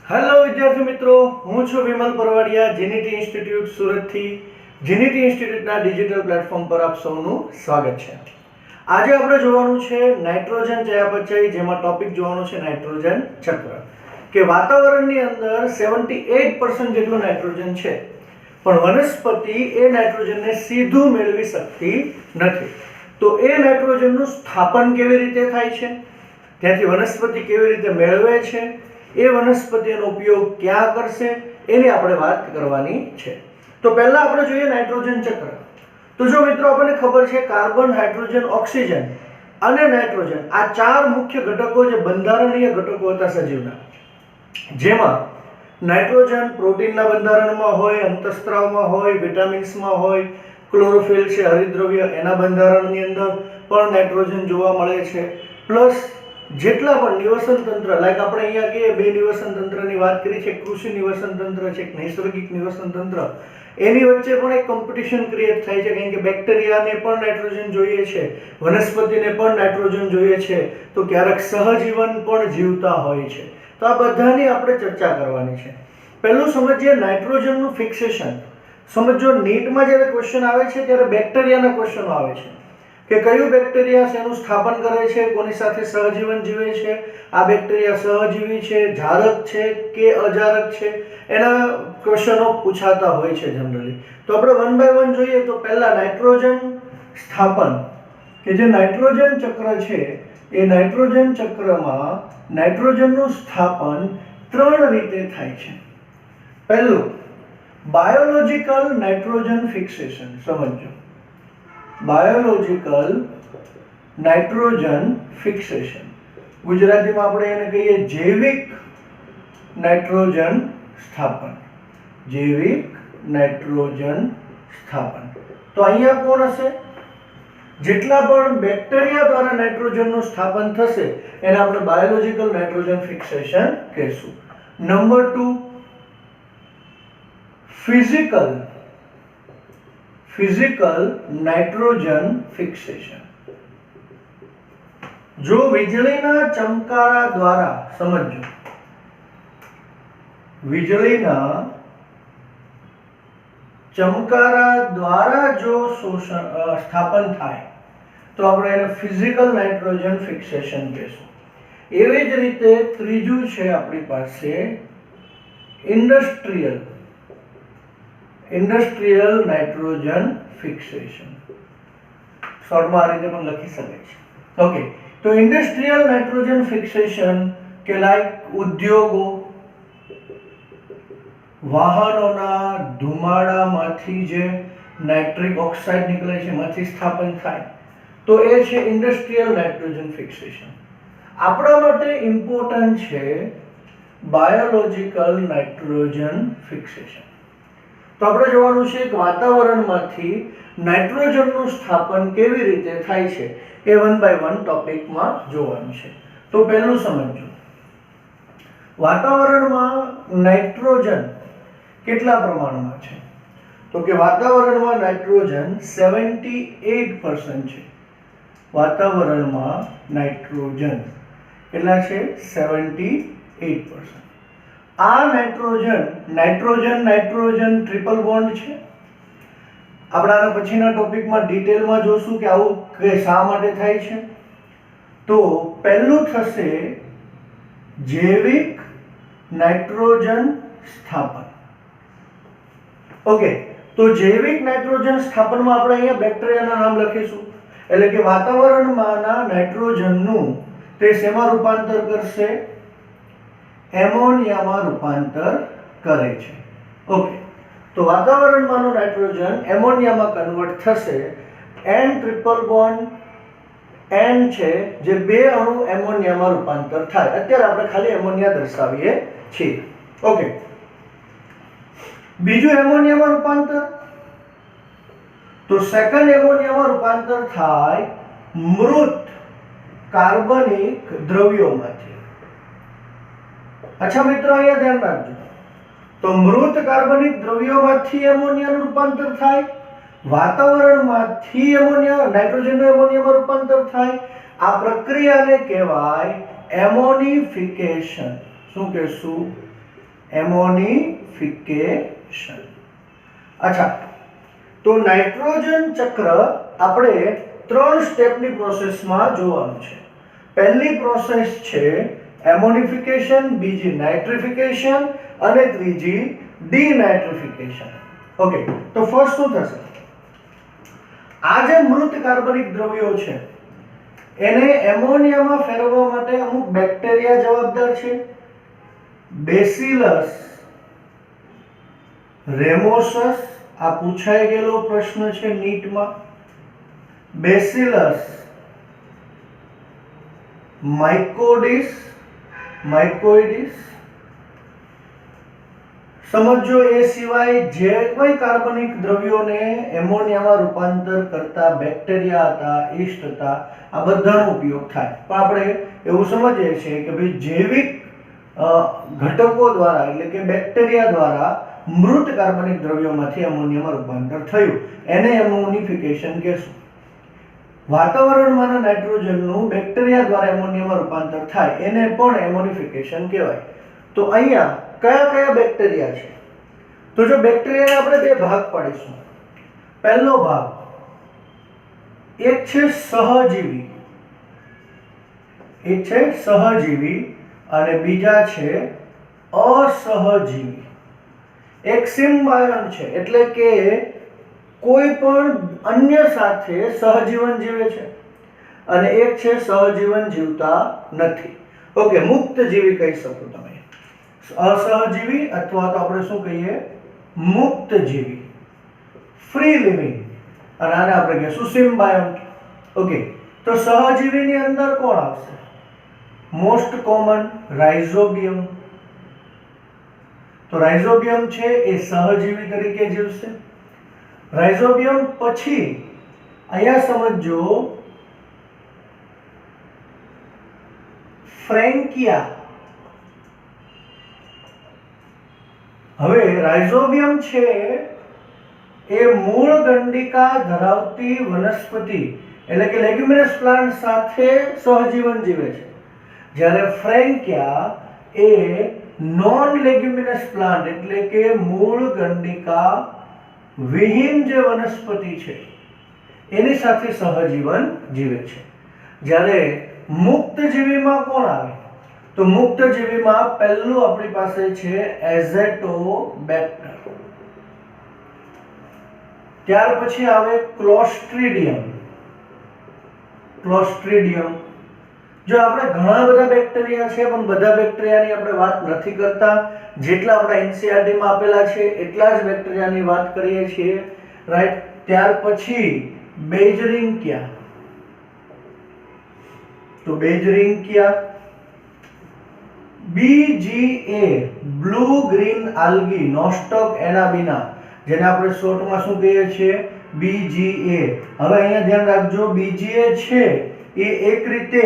Hello વિદ્યાર્થી મિત્રો, હું છું વિમલ પરવાડિયા, જીનીટી ઇન્સ્ટિટ્યૂટ સુરતથી. જીનીટી ઇન્સ્ટિટ્યૂટના ડિજિટલ પ્લેટફોર્મ પર આપ સૌનું સ્વાગત છે. આજે આપણે જોવાનું છે નાઇટ્રોજન ચયાપચય, જેમાં ટોપિક જોવાનો છે નાઇટ્રોજન ચક્ર. કે વાતાવરણની અંદર 78% જેટલું નાઇટ્રોજન છે, પણ વનસ્પતિ એ નાઇટ્રોજનને સીધું મેળવી શકતી નથી. તો એ નાઇટ્રોજનનું સ્થાપન કેવી રીતે થાય છે, ત્યાંથી વનસ્પતિ કેવી રીતે મેળવે છે, એ વનસ્પતિનો ઉપયોગ ક્યાં કરશે, એની આપણે વાત કરવાની છે. તો પહેલા આપણે જોઈએ નાઇટ્રોજન ચક્ર. તો જો મિત્રો આપણને ખબર છે, કાર્બન, હાઇડ્રોજન, ઓક્સિજન અને નાઇટ્રોજન આ ચાર મુખ્ય ઘટકો જે બંધારણીય ઘટકો હતા સજીવના, જેમાં નાઇટ્રોજન પ્રોટીનના બંધારણમાં હોય, અંતઃસ્ત્રાવમાં હોય, વિટામિન્સમાં હોય, ક્લોરોફિલ છે હરિતદ્રવ્ય એના બંધારણની અંદર પણ નાઇટ્રોજન જોવા મળે છે. પ્લસ જેટલા પણ નિવસન તંત્ર, લાઈક આપણે અહીંયા કહીએ બે નિવસન તંત્રની વાત કરી છે, કૃષિ નિવસન તંત્ર છે, નૈસર્ગિક નિવસન તંત્ર, એની વચ્ચે પણ એક કોમ્પિટિશન ક્રિએટ થાય છે, કારણ કે બેક્ટેરિયાને પણ નાઇટ્રોજન જોઈએ છે, વનસ્પતિને પણ નાઇટ્રોજન જોઈએ છે, તો ક્યારેક સહજીવન પણ જીવતા હોય છે. તો આ બધાની આપણે ચર્ચા કરવાની છે. પહેલું સમજીએ નાઇટ્રોજનનું ફિક્સેશન. સમજો નીટમાં જ્યારે ક્વેશ્ચન આવે છે ત્યારે બેક્ટેરિયાના ક્વેશ્ચનો આવે છે કે કયું બેક્ટેરિયા શેનું સ્થાપન કરે છે, કોની સાથે સહજીવન જીવે છે, આ બેક્ટેરિયા સહજીવી છે, જારક છે કે અજારક છે, એના ક્વેશ્ચનો પૂછાતા હોય છે જનરલી. તો આપણે વન બાય વન જોઈએ. તો પહેલા નાઇટ્રોજન સ્થાપન, કે જે નાઇટ્રોજન ચક્ર છે, એ નાઇટ્રોજન ચક્રમાં નાઇટ્રોજનનું સ્થાપન ત્રણ રીતે થાય છે. પહેલું બાયોલોજિકલ નાઇટ્રોજન ફિક્સેશન. સમજો, બાયોલોજિકલ નાઇટ્રોજન ફિક્સેશન, ગુજરાતીમાં આપણે એને કહીએ જૈવિક નાઇટ્રોજન સ્થાપન. જૈવિક નાઇટ્રોજન સ્થાપન. તો અહીંયા કોણ હશે? જેટલા પણ બેક્ટેરિયા દ્વારા નાઇટ્રોજનનું સ્થાપન થશે એને આપણે બાયોલોજિકલ નાઇટ્રોજન ફિક્સેશન કહીશું. Number 2, physical nitrogen fixation. જો વીજળીના ચમકારા દ્વારા, સમજો, વીજળીના ચમકારા દ્વારા જો સ્થાપન થાય તો આપણે એને ફિઝિકલ નાઇટ્રોજન ફિક્સેશન કહીશું. એવી જ રીતે ત્રીજું છે આપણી પાસે ઇન્ડસ્ટ્રીયલ નાઇટ્રોજન ફિક્સેશન. શોર્ટમાં આ રીતે પણ લખી શકાય છે. ઓકે, તો ઇન્ડસ્ટ્રીયલ નાઇટ્રોજન ફિક્સેશન કે લાઈક ઉદ્યોગો, વાહનોના ધુમાડામાંથી જે નાઇટ્રિક ઓક્સાઇડ નીકળે છે એમાંથી સ્થાપન થાય, તો એ છે ઇન્ડસ્ટ્રીયલ નાઇટ્રોજન ફિક્સેશન. આપણા માટે ઇમ્પોર્ટન્ટ છે બાયોલોજિકલ નાઇટ્રોજન ફિક્સેશન. તો આપણે જોવાનું છે કે વાતાવરણમાંથી નાઇટ્રોજનનું સ્થાપન કેવી રીતે થાય છે, એ વન બાય વન ટોપિકમાં જોવાનું છે. તો પહેલું સમજો, વાતાવરણમાં નાઇટ્રોજન કેટલા પ્રમાણમાં છે? તો કે વાતાવરણમાં નાઇટ્રોજન 78% છે. વાતાવરણમાં નાઇટ્રોજન કેટલા છે? 78%. આ નાઇટ્રોજન ટ્રિપલ બોન્ડ છે. આપણે આના પછીના ટોપિકમાં ડિટેલમાં જોશું કે આવું શા માટે થાય છે. તો પહેલું થશે જૈવિક નાઇટ્રોજન સ્થાપન. ઓકે, તો જૈવિક નાઇટ્રોજન સ્થાપનમાં આપણે અહીંયા બેક્ટેરિયાના નામ લખીશું. એટલે કે વાતાવરણમાંના નાઇટ્રોજનનું તે શેમાં રૂપાંતર કરશે? એમોનિયામાં રૂપાંતર કરે છે. ઓકે, તો વાતાવરણમાંનો નાઇટ્રોજન એમોનિયામાં કન્વર્ટ થશે. N ટ્રિપલ બોન્ડ N છે, જે બે અણુ એમોનિયામાં રૂપાંતર થાય. અત્યારે આપણે ખાલી એમોનિયા દર્શાવીએ છીએ. ઓકે, બીજું એમોનિયામાં રૂપાંતર, તો સેકન્ડ એમોનિયામાં રૂપાંતર થાય મૃત કાર્બનિક દ્રવ્યોમાંથી. અચ્છા મિત્રો, અહીંયા ધ્યાન રાખજો. તો મૃત કાર્બનિક દ્રવ્યોમાંથી એમોનિયાનું રૂપાંતર થાય, વાતાવરણમાંથી નાઇટ્રોજનનું એમોનિયામાં રૂપાંતર થાય. આ પ્રક્રિયાને કહેવાય એમોનિફિકેશન. શું કહેશું? એમોનિફિકેશન. અચ્છા, તો નાઇટ્રોજન ચક્ર આપણે 3 સ્ટેપની પ્રોસેસમાં જોવાનું છે. પહેલી પ્રોસેસ છે એમોનિફિકેશન, બીજી નાઇટ્રિફિકેશન અને ત્રીજી ડીનાઇટ્રિફિકેશન. ઓકે, તો ફર્સ્ટ શું થશે? આ જે મૃત કાર્બનિક દ્રવ્યો છે એને એમોનિયામાં ફેરવવા માટે અમુક બેક્ટેરિયા જવાબદાર છે. બેસિલસ રેમોસસ, આ પૂછાઈ ગયેલો પ્રશ્ન છે નીટમાં. બેસિલસ માઇકોઇડિસ. સમજો એ સિવાય જે કોઈ કાર્બનિક દ્રવ્યોને એમોનિયામાં રૂપાંતર કરતા બેક્ટેરિયા હતા, ઈસ્ટ હતા, આ બધાનો ઉપયોગ થાય. પણ આપણે એવું સમજીએ છીએ કે ભાઈ જૈવિક ઘટકો દ્વારા એટલે કે બેક્ટેરિયા દ્વારા મૃત કાર્બનિક દ્રવ્યોમાંથી એમોનિયામાં રૂપાંતર થયું, એને એમોનિફિકેશન કહેશું. વાતાવરણમાંના નાઇટ્રોજનનું બેક્ટેરિયા દ્વારા એમોનિયામાં રૂપાંતર થાય એને પણ એમોનિફિકેશન કહેવાય. તો અહીંયા કયા કયા બેક્ટેરિયા છે? તો જો બેક્ટેરિયાને આપણે 2 ભાગ પાડીશું. પહેલો ભાગ એક છે સહજીવી અને બીજા છે અસહજીવી. એક સિમ્બાયોન છે એટલે કે કોઈ પણ અન્ય સાથે સહજીવન જીવે છે અને એક છે સહજીવન જીવતા નથી. ઓકે, મુક્ત જીવી કહી શકો તમે. અસહજીવી અથવા તો આપણે શું કહીએ, મુક્ત જીવી, ફ્રી લિવિંગ, અને આને આપણે કહીશું સિમ્બાયોન્ટ. ઓકે, તો સહજીવીની અંદર કોણ આવશે? Most common rhizobium. તો રાઇઝોબિયમ છે એ સહજીવી તરીકે જીવશે. રાઇઝોબિયમ પછી અહીંયા સમજો ફ્રેન્કિયા. હવે રાઇઝોબિયમ છે એ મૂળ ગંડિકા ધરાવતી વનસ્પતિ એટલે કે લેગ્યુમિનસ પ્લાન્ટ સાથે સહજીવન જીવે છે, જ્યારે ફ્રેન્કિયા એ નોન લેગ્યુમિનસ પ્લાન્ટ એટલે કે મૂળ ગંડિકા વિહીન જે વનસ્પતિ છે એની સાથે સહજીવન જીવે છે. જ્યારે મુક્તજીવીમાં કોણ આવે? તો મુક્તજીવીમાં પહેલું આપણી પાસે છે એઝેટોબેક્ટર. ત્યાર પછી આવે ક્લોસ્ટ્રીડિયમ. જો આપણે ઘણા બધા બેક્ટેરિયા છે પણ બધા બેક્ટેરિયાની આપણે વાત નથી કરતા. જેટલા આપણા એનસીઈઆરટી માં આપેલા છે એટલા જ બેક્ટેરિયાની વાત કરીએ છીએ, રાઈટ. ત્યાર પછી બેઝરિંકિયા. તો બેઝરિંકિયા, BGA બ્લુ ગ્રીન આલ્ગી નોસ્ટક એનાબિના, જેને આપણે શોર્ટમાં શું કહીએ છીએ, BGA. હવે અહીંયા ધ્યાન રાખજો, BGA છે એ એક રીતે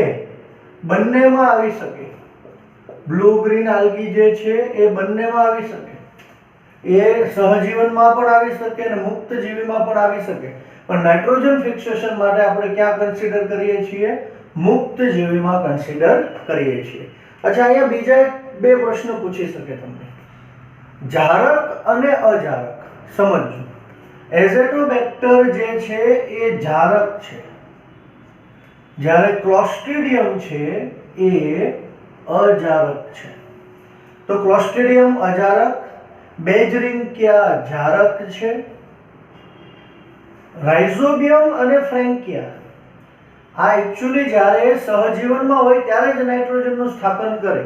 બંનેમાં આવી શકે. બ્લુ ગ્રીન આલ્ગી જે છે એ બંનેમાં આવી શકે. એ સહજીવનમાં પણ આવી શકે અને મુક્તજીવીમાં પણ આવી શકે. પણ નાઇટ્રોજન ફિક્સેશન માટે આપણે ક્યાં કન્સિડર કરીએ છીએ? મુક્તજીવીમાં કન્સિડર કરીએ છીએ. અચ્છા, અહીંયા બીજા 2 પ્રશ્ન પૂછી શકે તમને. જારક અને અજારક સમજજો. એઝેટોબેક્ટર જે છે એ જારક છે, જ્યારે ક્લોસ્ટ્રીડિયમ છે એ અજારક છે. તો ક્લોસ્ટ્રીડિયમ અજારક, બેઝરિંકિયા જારક છે. રાઇઝોબિયમ અને ફ્રેન્કિયા આ એકચ્યુઅલી જ્યારે સહજીવનમાં હોય ત્યારે જ નાઇટ્રોજનનું સ્થાપન કરે,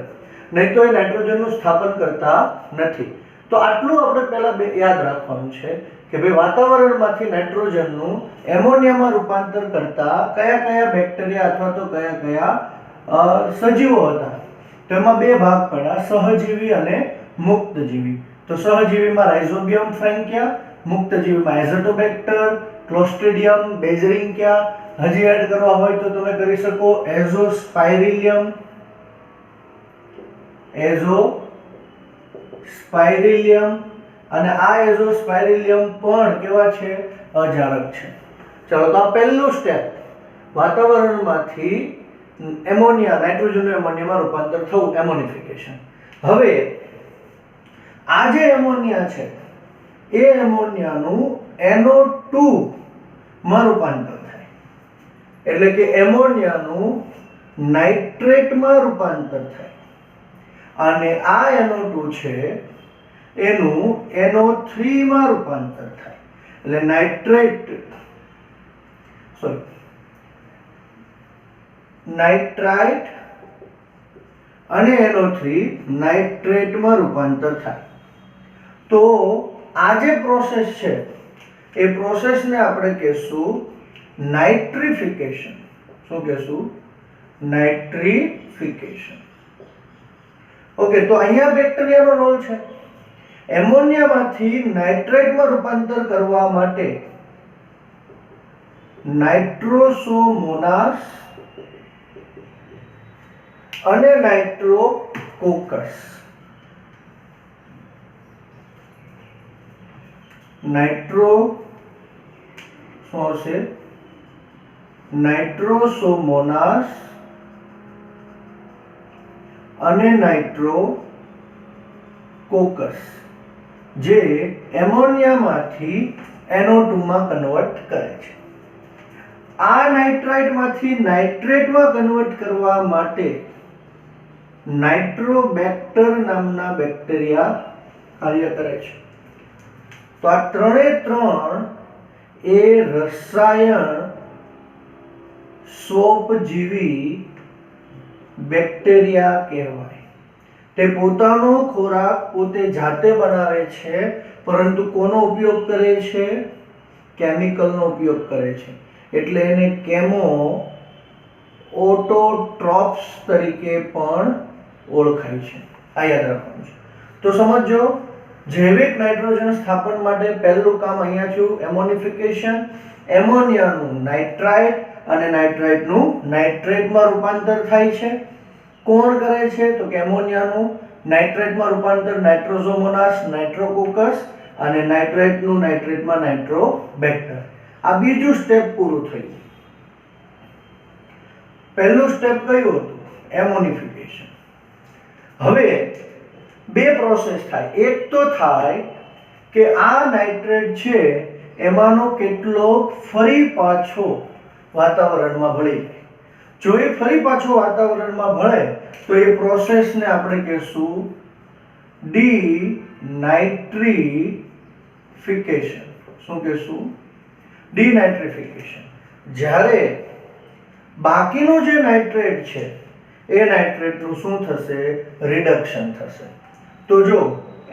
નહીં તો એ નાઇટ્રોજનનું સ્થાપન કરતા નથી. તો આટલું આપણે પહેલા યાદ રાખવાનું છે કે ભાઈ વાતાવરણમાંથી નાઇટ્રોજનનું એમોનિયામાં રૂપાંતર કરતા કયા કયા બેક્ટેરિયા અથવા તો કયા કયા સજીવો હતા. તો એમાં 2 ભાગ પડ્યા, સહજીવી અને મુક્તજીવી. તો સહજીવીમાં રાઇઝોબિયમ, ફ્રેન્કિયા, મુક્તજીવીમાં એઝેટોબેક્ટર, ક્લોસ્ટ્રીડિયમ, બેઝરિંકિયા. હજી એડ કરવા હોય તો તમે કરી શકો એઝોસ્પાઇરિલિયમ. અને આ એઝોસ્પાઇરિલિયમ પણ કેવા છે? અજારક છે. ચાલો, તો આ પહેલું સ્ટેપ, વાતાવરણમાંથી નાઇટ્રોજનનું એમોનિયામાં રૂપાંતર થવું, એમોનિફિકેશન. હવે આ જે એમોનિયા છે એ એમોનિયાનું NO2 માં રૂપાંતર થાય, એટલે કે એમોનિયાનું નાઇટ્રેટમાં રૂપાંતર થાય, અને આ NO2 છે એનું NO3 માં રૂપાંતર થાય, એટલે નાઇટ્રાઇટ અને NO3 નાઇટ્રેટમાં રૂપાંતર થાય. તો આ જે પ્રોસેસ છે એ પ્રોસેસને આપણે કહેશું નાઇટ્રિફિકેશન. શું કહેશું? નાઇટ્રિફિકેશન. ઓકે, તો અહીંયા બેક્ટેરિયાનો રોલ છે. એમોનિયામાંથી નાઇટ્રેટમાં રૂપાંતર કરવા માટે નાઇટ્રોસોમોનાસ અને નાઇટ્રોકોકસ નાઇટ્રોસોમોનાસ અને નાઇટ્રોકોકસ જે એમોનિયામાંથી NO2 માં કન્વર્ટ કરે છે. આ નાઇટ્રાઇટમાંથી નાઇટ્રેટમાં કન્વર્ટ કરવા માટે નાઇટ્રોબેક્ટર નામના બેક્ટેરિયા કાર્ય કરે છે. તો આ ત્રણે ત્રણ એ રસાયણ સ્વોપજીવી બેક્ટેરિયા કહેવાય. તે પોતાનો ખોરાક પોતે જાતે બનાવે છે, પરંતુ કોનો ઉપયોગ કરે છે? કેમિકલનો ઉપયોગ કરે છે. એટલે એને કેમો ઓટોટ્રોપ્સ તરીકે પણ ઓળખાય છે. આ યાદ રાખવાનું છે. તો સમજો, જૈવિક નાઇટ્રોજન સ્થાપન માટે પહેલું કામ અહીંયા થયું એમોનિફિકેશન. એમોનિયાનું નાઇટ્રાઇટ અને નાઇટ્રાઇટનું નાઇટ્રેટમાં રૂપાંતર થાય છે. કોણ કરે છે? તો કે એમોનિયાનું નાઇટ્રેટમાં રૂપાંતર નાઇટ્રોસોમોનાસ, નાઇટ્રોકોકસ, અને નાઇટ્રાઇટનું નાઇટ્રેટમાં નાઇટ્રોબેક્ટર. આ બીજું સ્ટેપ પૂરું થયું. પહેલું સ્ટેપ કયું હતું? એમોનિફિકેશન. હવે બે પ્રોસેસ થાય. એક તો થાય કે આ નાઇટ્રેટ છે એમાંનો કેટલોક ફરી પાછો વાતાવરણમાં ભળી જાય. જો એ ફરી પાછો વાતાવરણમાં ભળે તો એ પ્રોસેસને આપણે કહેશું ડીનાઇટ્રિફિકેશન. શું કહેશું? ડીનાઇટ્રિફિકેશન. જ્યારે બાકીનું જે નાઇટ્રેટ છે એ નાઇટ્રેટનું શું થશે? રિડક્શન થશે. તો જો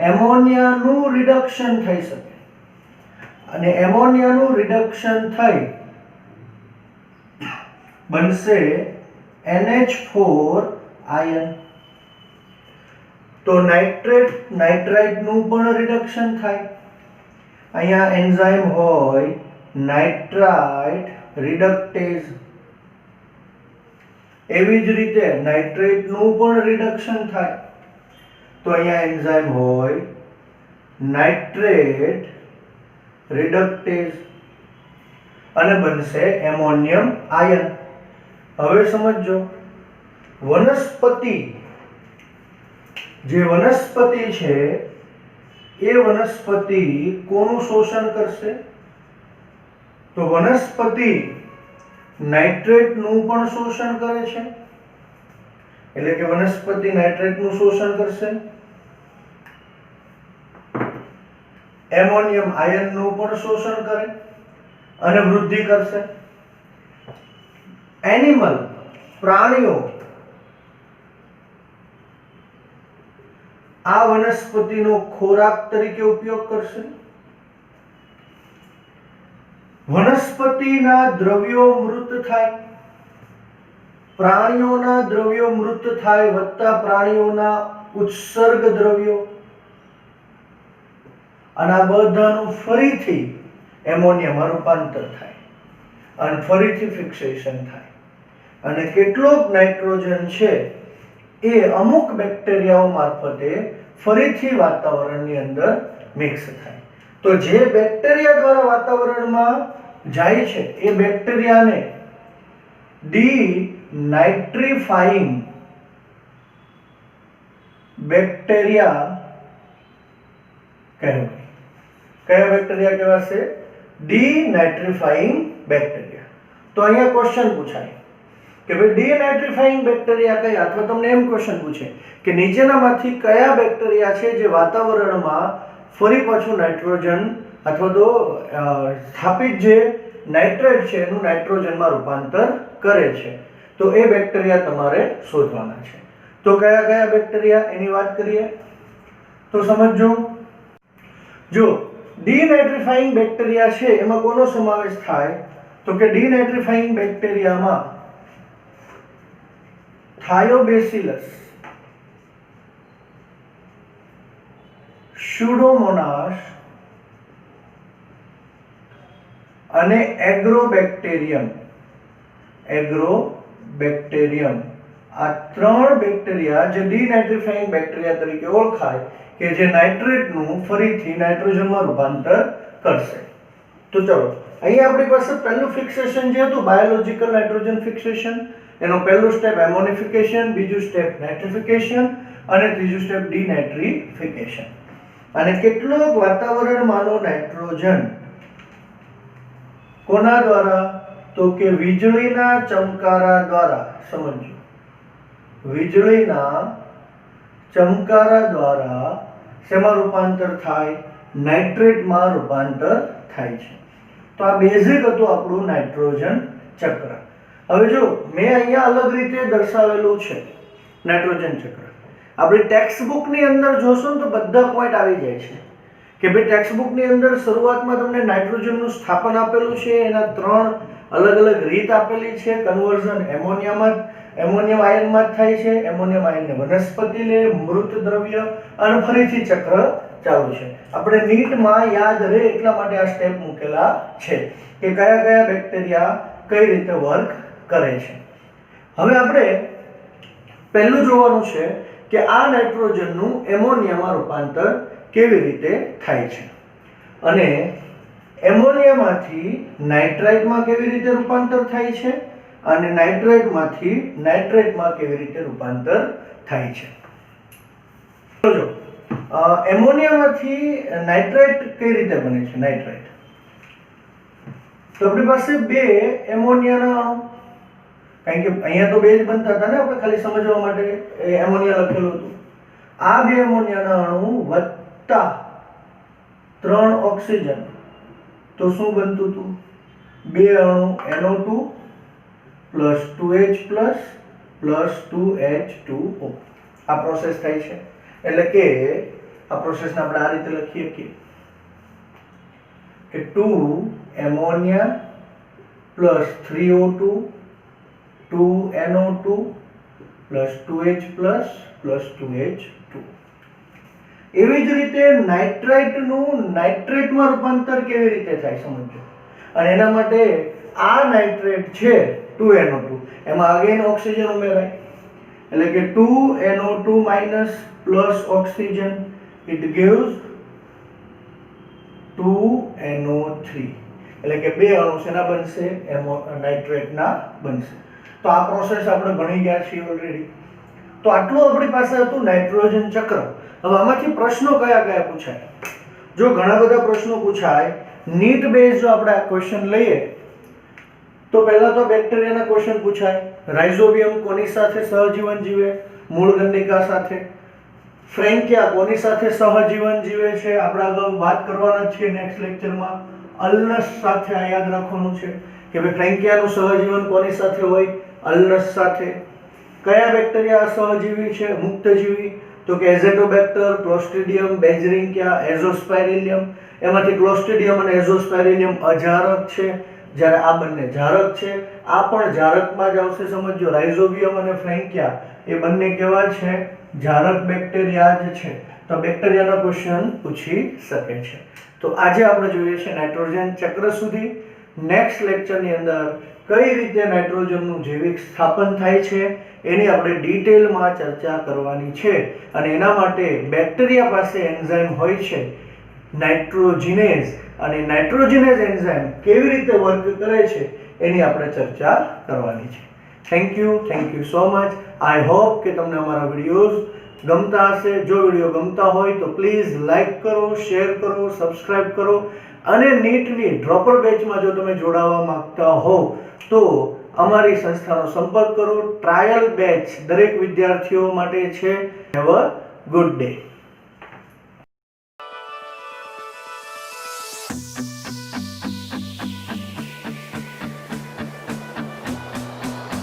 એમોનિયાનું રિડક્શન થઈ શકે, અને એમોનિયાનું રિડક્શન થઈ બનશે NH4 આયન. તો નાઇટ્રાઇટનું પણ રિડક્શન થાય. અહીંયા એન્ઝાઇમ હોય નાઇટ્રાઇટ રિડક્ટેઝ. એવી જ રીતે નાઇટ્રેટનું પણ રિડક્શન થાય. તો અહીંયા એન્ઝાઇમ હોય નાઇટ્રેટ રિડક્ટેઝ અને બનશે એમોનિયમ આયન. હવે સમજો, વનસ્પતિ જે વનસ્પતિ છે એ વનસ્પતિ કોનું શોષણ કરશે? તો વનસ્પતિ નાઇટ્રેટનું પણ શોષણ કરે છે, એટલે કે વનસ્પતિ નાઇટ્રેટનું શોષણ કરશે, એમોનિયમ આયનનું પણ શોષણ કરે અને વૃદ્ધિ કરશે. એનિમલ, પ્રાણીઓ આ વનસ્પતિનો ખોરાક તરીકે ઉપયોગ કરશે. વનસ્પતિના દ્રવ્યો મૃત થાય, પ્રાણીઓના દ્રવ્યો મૃત થાય, વત્તા પ્રાણીઓના ઉત્સર્ગ દ્રવ્યો, અને આ બધાનું ફરીથી એમોનિયામાં રૂપાંતર થાય અને ફરીથી ફિક્સેશન થાય. અને કેટલોક નાઇટ્રોજન છે એ અમુક બેક્ટેરિયાઓ મારફતે ફરીથી વાતાવરણની અંદર મિક્સ થાય. તો જે બેક્ટેરિયા દ્વારા વાતાવરણમાં જાય છે એ બેક્ટેરિયાને ડીનાઇટ્રિફાઇંગ બેક્ટેરિયા કહેવાય. કયા બેક્ટેરિયા કહેવાશે? ડીનાઇટ્રિફાઇંગ બેક્ટેરિયા. તો અહીંયા ક્વેશ્ચન પૂછાય કે ભાઈ ડીનાઇટ્રિફાઇંગ બેક્ટેરિયા કયા, અથવા તમને એમ ક્વેશ્ચન પૂછે કે નીચેનામાંથી કયા બેક્ટેરિયા છે જે વાતાવરણમાં ફરી પાછું નાઇટ્રોજન અથવા તો સ્થાપિત જે નાઇટ્રેટ છે એનું નાઇટ્રોજનમાં રૂપાંતર કરે છે. તો એ બેક્ટેરિયા તમારે શોધવાના છે. તો કયા કયા બેક્ટેરિયા એની વાત કરીએ તો સમજો. જો ડીનાઇટ્રિફાઇંગ બેક્ટેરિયા છે એમાં કોનો સમાવેશ થાય? તો કે ડીનાઇટ્રિફાઇંગ બેક્ટેરિયામાં થાયોબેસિલસ, સ્યુડોમોનાસ અને એગ્રોબેક્ટેરિયમ આ ત્રણ બેક્ટેરિયા જે ડીનાઇટ્રિફાઇંગ બેક્ટેરિયા તરીકે ઓળખાય કે જે નાઇટ્રેટનું ફરીથી નાઇટ્રોજનમાં રૂપાંતર કરશે. તો ચલો અહીંયા આપણી પાસે પહેલું ફિક્સેશન જે હતું બાયોલોજિકલ નાઇટ્રોજન ફિક્સેશન, એનો પહેલું સ્ટેપ એમોનિફિકેશન, બીજું સ્ટેપ નાઇટ્રિફિકેશન અને ત્રીજું સ્ટેપ ડીનાઇટ્રિફિકેશન. અને કેટલોક વાતાવરણમાંનો નાઇટ્રોજન કોના દ્વારા? તો કે વીજળીના ચમકારા દ્વારા. સમજો, વીજળીના ચમકારા દ્વારા શેમાં રૂપાંતર થાય? નાઇટ્રેટમાં રૂપાંતર થાય છે. તો આ બેઝિક હતું આપણું નાઇટ્રોજન ચક્ર. હવે જો મેં અહીંયા અલગ રીતે દર્શાવેલું છે નાઇટ્રોજન ચક્ર. આપણી ટેક્સ્ટ બુકની અંદર જોશો ને તો બધા પોઈન્ટ આવી જાય છે કે ભાઈ ટેક્સ્ટ બુકની અંદર શરૂઆતમાં તમને નાઇટ્રોજનનું સ્થાપન આપેલું છે, એના ત્રણ અલગ અલગ રીત આપેલી છે. કન્વર્ઝન એમોનિયમ આયનમાં જ થાય છે. એમોનિયમ આયનને વનસ્પતિ લે, મૃત દ્રવ્ય અને ફરીથી ચક્ર ચાલુ છે. આપણે નીટમાં યાદ રહે એટલા માટે આ સ્ટેપ મૂકેલા છે કે કયા કયા બેક્ટેરિયા કઈ રીતે વર્ક કરે છે. હવે આપણે પહેલું જોવાનું છે કે આ નાઇટ્રોજનનું એમોનિયામાં રૂપાંતર કેવી રીતે થાય છે અને એમોનિયામાંથી નાઇટ્રાઇટમાં કેવી રીતે રૂપાંતર થાય છે અને નાઇટ્રાઇટમાંથી નાઇટ્રેટમાં કેવી રીતે રૂપાંતર થાય છે. જો એમોનિયામાંથી નાઇટ્રેટ કઈ રીતે બને છે? નાઇટ્રાઇટ તો આપણી પાસે બે એમોનિયાના અણુ, કારણ કે અહીંયા તો બે જ બનતા હતા ને, આપણે ખાલી સમજવા માટે એમોનિયા લખેલું હતું. આ બે એમોનિયાના અણુ વત્તા 3 ઓક્સિજન, તો શું બનતું હતું? બે અણુ NO2 plus 2H plus 2H2O. આ પ્રોસેસ થાય છે. એટલે કે આ પ્રોસેસને આપણે આ રીતે લખીએ કે 2 ammonia plus 3O2 2 NO2 plus 2H plus 2H2. એવી જ રીતે નાઇટ્રાઇટનું નાઇટ્રેટમાં રૂપાંતર કેવી રીતે થાય સમજો. અને એના માટે આ નાઇટ્રેટ છે 2NO2, એમાં અગેન ઓક્સિજન ઉમેરાય એટલે કે 2NO2 minus plus oxygen, it gives 2NO3. એટલે કે બે અણુ શેના બનશે? નાઇટ્રેટના બનશે. તો આ પ્રોસેસ આપણે ભણી ગયા છીએ ઓલરેડી. તો આટલું આપણી પાસે હતું નાઇટ્રોજન ચક્ર. હવે આમાંથી પ્રશ્નો કયા કયા પૂછાય? જો ઘણા બધા પ્રશ્નો પૂછાય નીટ બેઝ. જો આપણે આ ક્વેશ્ચન લઈએ તો પહેલા તો બેક્ટેરિયાના ક્વેશ્ચન પૂછાય. રાઇઝોબિયમ કોની સાથે સહજીવન જીવે? મૂળગંડિકા સાથે. ફ્રેન્કિયા કોની સાથે સહજીવન જીવે છે? આપણે આગળ વાત કરવાના છીએ નેક્સ્ટ લેક્ચરમાં. અલ્નસ સાથે આ યાદ રાખવાનું છે કે ભાઈ ફ્રેન્કિયાનું સહજીવન કોની સાથે હોય? અલ્નસ સાથે. કયા બેક્ટેરિયા સહજીવી છે? મુક્તજીવી. તો કે એઝેટોબેક્ટર, ક્લોસ્ટ્રિડિયમ, બેન્ઝેરિન્કિયા, એઝોસ્પાયરિલિયમ. એમાંથી ક્લોસ્ટ્રિડિયમ અને એઝોસ્પાયરિલિયમ અજારક છે, જ્યારે આ બંને જારક છે. આ પણ જારકમાં જ આવશે સમજો. રાઇઝોબિયમ અને ફ્રેન્કિયા એ બંને કેવા છે? જારક બેક્ટેરિયા જ છે. તો બેક્ટેરિયાનો ક્વેશ્ચન પૂછી શકે છે. તો આજે આપણે જોઈએ છે નાઇટ્રોજન ચક્ર સુધી. નેક્સ્ટ લેક્ચરની અંદર કઈ રીતે નાઇટ્રોજનનું જૈવિક સ્થાપન થાય છે એની આપણે ડિટેલમાં ચર્ચા કરવાની છે. અને એના માટે બેક્ટેરિયા પાસે એન્ઝાઇમ હોય છે નાઇટ્રોજિનેઝ, અને નાઇટ્રોજિનેઝ એન્ઝાઇમ કેવી રીતે વર્ક કરે છે એની આપણે ચર્ચા કરવાની છે. Thank you so much. I hope કે તમને અમારા વિડીયોઝ ગમતા હશે. જો વિડીયો ગમતા હોય તો પ્લીઝ લાઈક કરો, શેર કરો, સબસ્ક્રાઇબ કરો અને નીટની ડ્રોપર બેચમાં જો તમે જોડાવા માંગતા હો તો અમારી સંસ્થાનો સંપર્ક કરો. ટ્રાયલ બેચ દરેક વિદ્યાર્થીઓ માટે છે. Have a good day.